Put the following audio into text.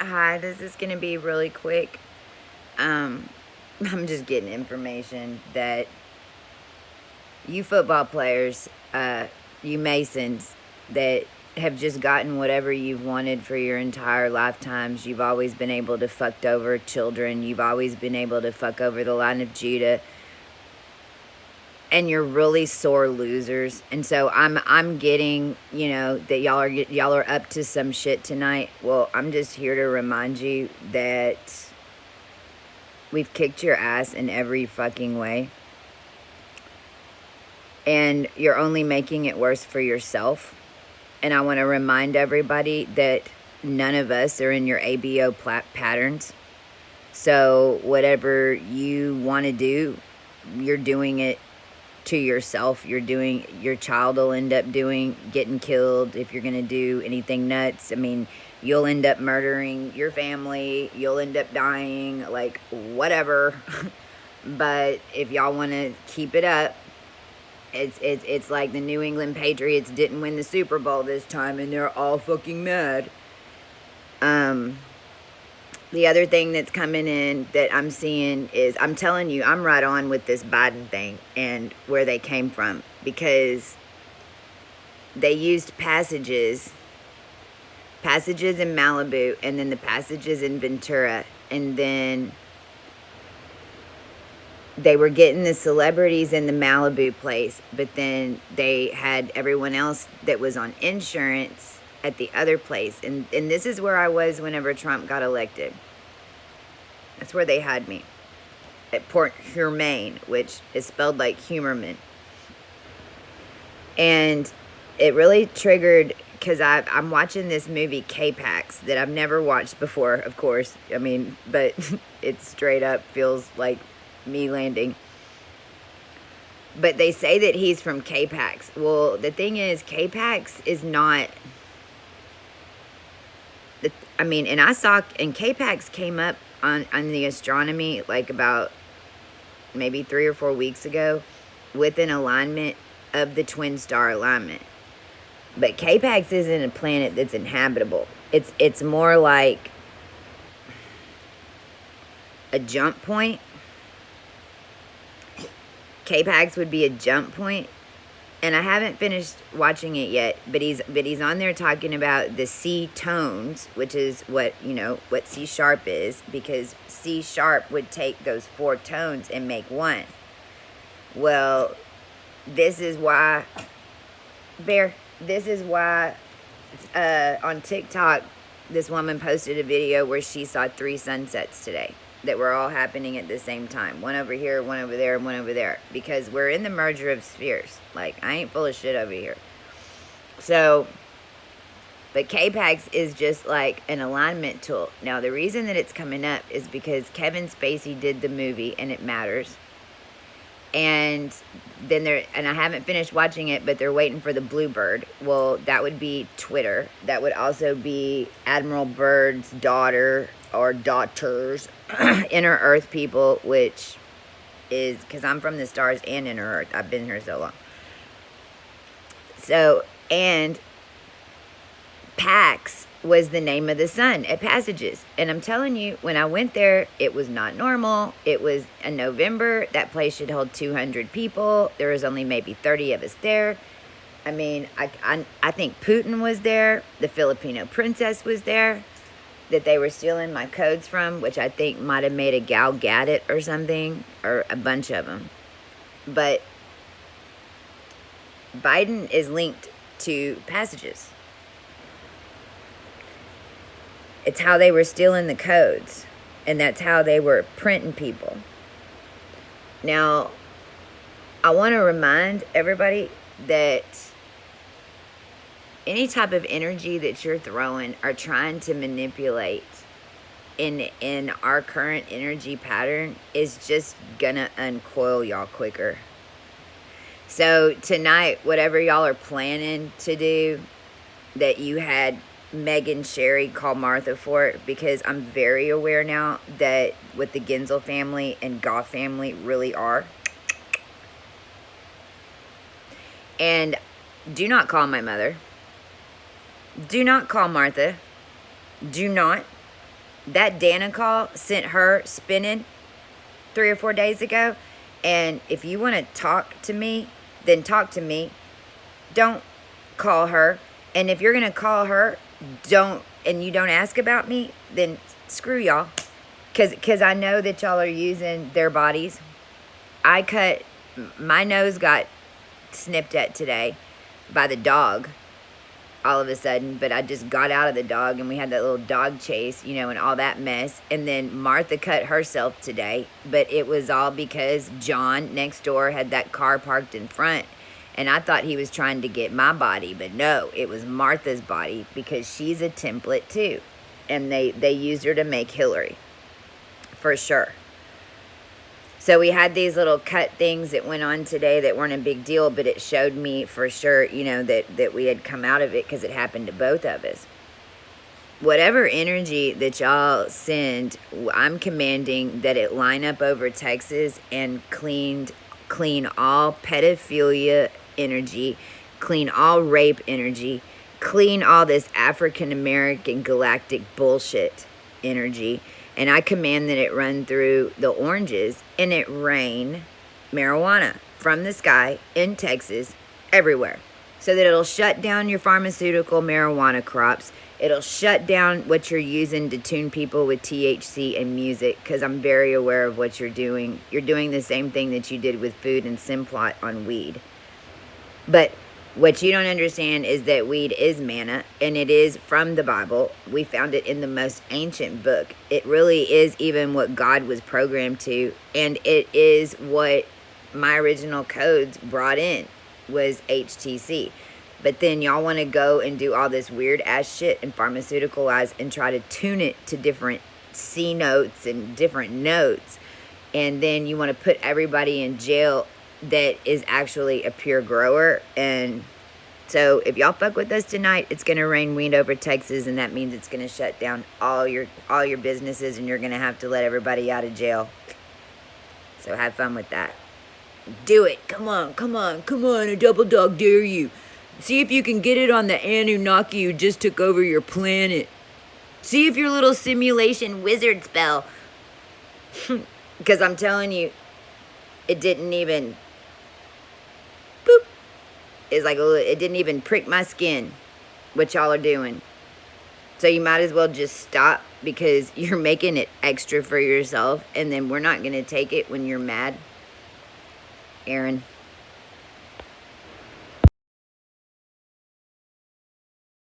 Hi, this is going to be really quick. I'm just getting information that you football players, you Masons, that have just gotten whatever you've wanted for your entire lifetimes. You've always been able to fuck over children. You've always been able to fuck over the line of Judah. And you're really sore losers. And so I'm getting, that y'all are up to some shit tonight. Well, I'm just here to remind you that we've kicked your ass in every fucking way. And you're only making it worse for yourself. And I want to remind everybody that none of us are in your ABO patterns. So whatever you want to do, you're doing it to yourself. Your child will end up getting killed if you're going to do anything nuts. I mean, you'll end up murdering your family. You'll end up dying, like, whatever. But if y'all want to keep it up, it's like the New England Patriots didn't win the Super Bowl this time and they're all fucking mad. The other thing that's coming in that I'm seeing is, I'm telling you, I'm right on with this Biden thing and where they came from, because they used passages in Malibu and then the passages in Ventura, and then they were getting the celebrities in the Malibu place, but then they had everyone else that was on insurance at the other place. And this is where I was whenever Trump got elected. That's where they had me. At Port Huermain, which is spelled like Humerman. And it really triggered, because I'm watching this movie, K-Pax, that I've never watched before, of course. I mean, but it straight up feels like me landing. But they say that he's from K-Pax. Well, the thing is, K-Pax is not... and I saw... And K-Pax came up on the astronomy like about maybe 3 or 4 weeks ago with an alignment of the twin star alignment. But K-Pax isn't a planet that's inhabitable. It's more like a jump point. K-Pax would be a jump point. And I haven't finished watching it yet, but he's on there talking about the C tones, which is what C sharp is, because C sharp would take those 4 tones and make one. Well, this is why on TikTok, this woman posted a video where she saw 3 sunsets today that were all happening at the same time. One over here, one over there, and one over there. Because we're in the merger of spheres. Like, I ain't full of shit over here. So, but K-Pax is just like an alignment tool. Now, the reason that it's coming up is because Kevin Spacey did the movie, and it matters. And then and I haven't finished watching it, but they're waiting for the Bluebird. Well, that would be Twitter. That would also be Admiral Byrd's daughter or daughters, Inner Earth people, which is, because I'm from the stars and Inner Earth. I've been here so long. So, and Pax was the name of the sun at Passages. And I'm telling you, when I went there, it was not normal. It was in November. That place should hold 200 people. There was only maybe 30 of us there. I mean, I think Putin was there. The Filipino princess was there that they were stealing my codes from, which I think might have made a Gal Gadot or something, or a bunch of them. But Biden is linked to Passages. It's how they were stealing the codes, and that's how they were printing people. Now, I want to remind everybody that any type of energy that you're throwing or trying to manipulate in our current energy pattern is just gonna uncoil y'all quicker. So tonight, whatever y'all are planning to do, that you had Megan Sherry call Martha for it, because I'm very aware now that what the Gensel family and Goff family really are. And do not call my mother. Do not call Martha. Do not. That Danica sent her spinning 3 or 4 days ago. And if you want to talk to me, then talk to me. Don't call her. And if you're going to call her, and you don't ask about me, then screw y'all. Because I know that y'all are using their bodies. My nose got snipped at today by the dog all of a sudden, but I just got out of the dog and we had that little dog chase, and all that mess. And then Martha cut herself today, but it was all because John next door had that car parked in front, and I thought he was trying to get my body, but no, it was Martha's body, because she's a template too, and they used her to make Hillary, for sure. So we had these little cut things that went on today that weren't a big deal, but it showed me for sure, that we had come out of it, because it happened to both of us. Whatever energy that y'all send, I'm commanding that it line up over Texas and clean all pedophilia energy, clean all rape energy, clean all this African American galactic bullshit energy. And I command that it run through the oranges and it rain marijuana from the sky in Texas everywhere. So that it'll shut down your pharmaceutical marijuana crops. It'll shut down what you're using to tune people with THC and music, because I'm very aware of what you're doing. You're doing the same thing that you did with food and Simplot on weed. But what you don't understand is that weed is manna, and it is from the Bible. We found it in the most ancient book. It really is even what God was programmed to, and it is what my original codes brought in, was HTC. But then y'all want to go and do all this weird ass shit and pharmaceuticalize and try to tune it to different C notes and different notes, and then you want to put everybody in jail that is actually a pure grower. And so if y'all fuck with us tonight, it's gonna rain weed over Texas, and that means it's gonna shut down all your businesses, and you're gonna have to let everybody out of jail. So have fun with that. Do it. Come on, I double dog dare you. See if you can get it on the Anunnaki who just took over your planet. See if your little simulation wizard spell, because I'm telling you, it didn't even boop. It's like it didn't even prick my skin, what y'all are doing. So you might as well just stop, because you're making it extra for yourself, and then we're not going to take it when you're mad. Aaron.